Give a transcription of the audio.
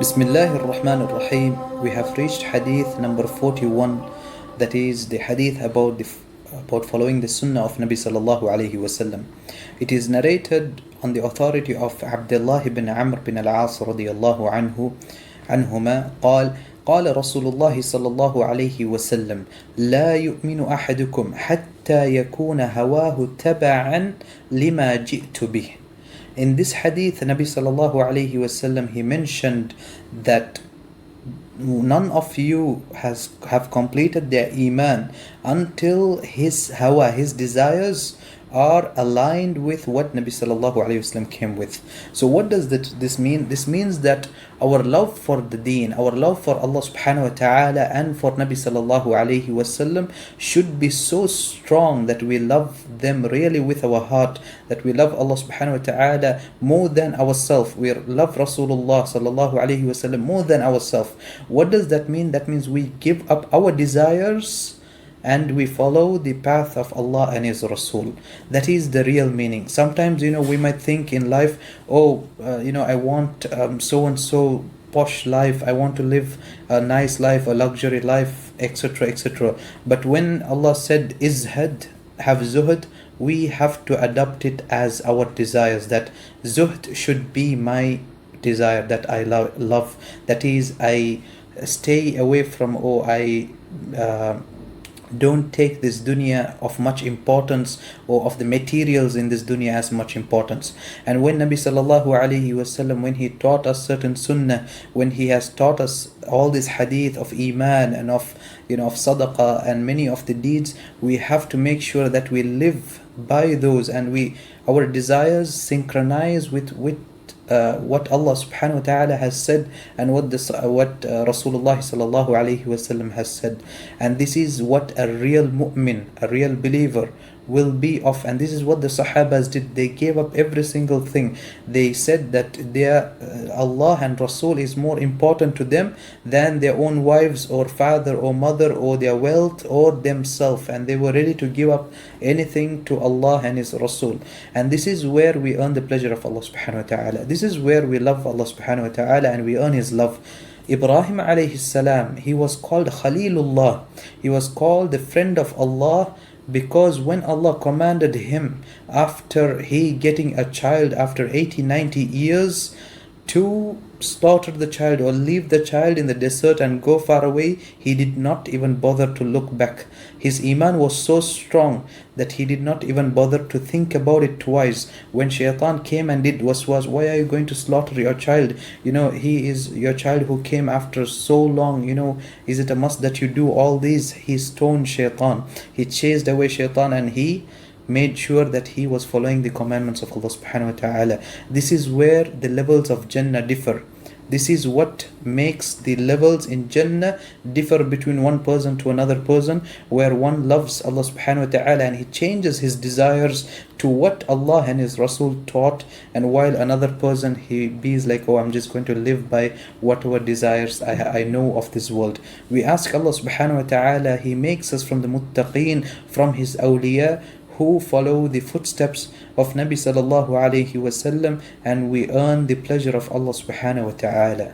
Bismillah ar-Rahman ar-Rahim. We have reached Hadith number 41, that is the Hadith about following the Sunnah of Nabi sallallahu alayhi wasallam. It is narrated on the authority of Abdullah ibn Amr bin al-As radiyallahu عنهما قال رسول الله صلى الله عليه وسلم لا يؤمن أحدكم حتى يكون هواه تبعا لما جئت به. In this hadith, Nabi sallallahu alayhi wasallam, he mentioned that none of you have completed their iman until his hawa, his desires, are aligned with what Nabi sallallahu alayhi wasallam came with. So what does this mean? This means that our love for the deen, our love for Allah subhanahu wa ta'ala and for Nabi sallallahu alayhi wasallam should be so strong that we love them really with our heart, that we love Allah subhanahu wa ta'ala more than ourselves. We love Rasulullah sallallahu alayhi wasallam more than ourselves. What does that mean? That means we give up our desires and we follow the path of Allah and His Rasul. That is the real meaning. Sometimes, we might think in life, I want so and so posh life, I want to live a nice life, a luxury life, etc., etc. But when Allah said, izhad, have zuhd, we have to adopt it as our desires, that zuhd should be my desire, that I love. That is, I stay away from, I don't take this dunya of much importance, or of the materials in this dunya as much importance. And when Nabi sallallahu alayhi wasallam, when he taught us certain sunnah, when he has taught us all this hadith of iman and of sadaqah and many of the deeds, we have to make sure that we live by those, and our desires synchronize with what Allah subhanahu wa ta'ala has said and what Rasulullah sallallahu alayhi wasallam has said. And this is what a real mu'min, a real believer will be of. And this is what the Sahabas did. They gave up every single thing. They said that Allah and Rasul is more important to them than their own wives or father or mother or their wealth or themselves, and they were ready to give up anything to Allah and His Rasul. And this is where we earn the pleasure of Allah subhanahu wa ta'ala. This is where we love Allah subhanahu wa ta'ala and we earn His love. Ibrahim alayhi salam, he was called Khalilullah. He was called the friend of Allah, because when Allah commanded him, after he getting a child after 80-90 years, to slaughter the child or leave the child in the desert and go far away, he did not even bother to look back. His iman was so strong that he did not even bother to think about it twice. When shaitan came and did waswas, why are you going to slaughter your child? He is your child who came after so long. Is it a must that you do all these? He stoned shaitan. He chased away shaitan, and he made sure that he was following the commandments of Allah subhanahu wa ta'ala. This is where the levels of Jannah differ. This is what makes the levels in Jannah differ between one person to another person, where one loves Allah subhanahu wa ta'ala and he changes his desires to what Allah and His Rasul taught, and while another person, he is like, I'm just going to live by whatever desires I know of this world. We ask Allah subhanahu wa ta'ala, He makes us from the muttaqeen, from His awliya, who follow the footsteps of Nabi sallallahu alayhi wasallam, and we earn the pleasure of Allah subhanahu wa ta'ala.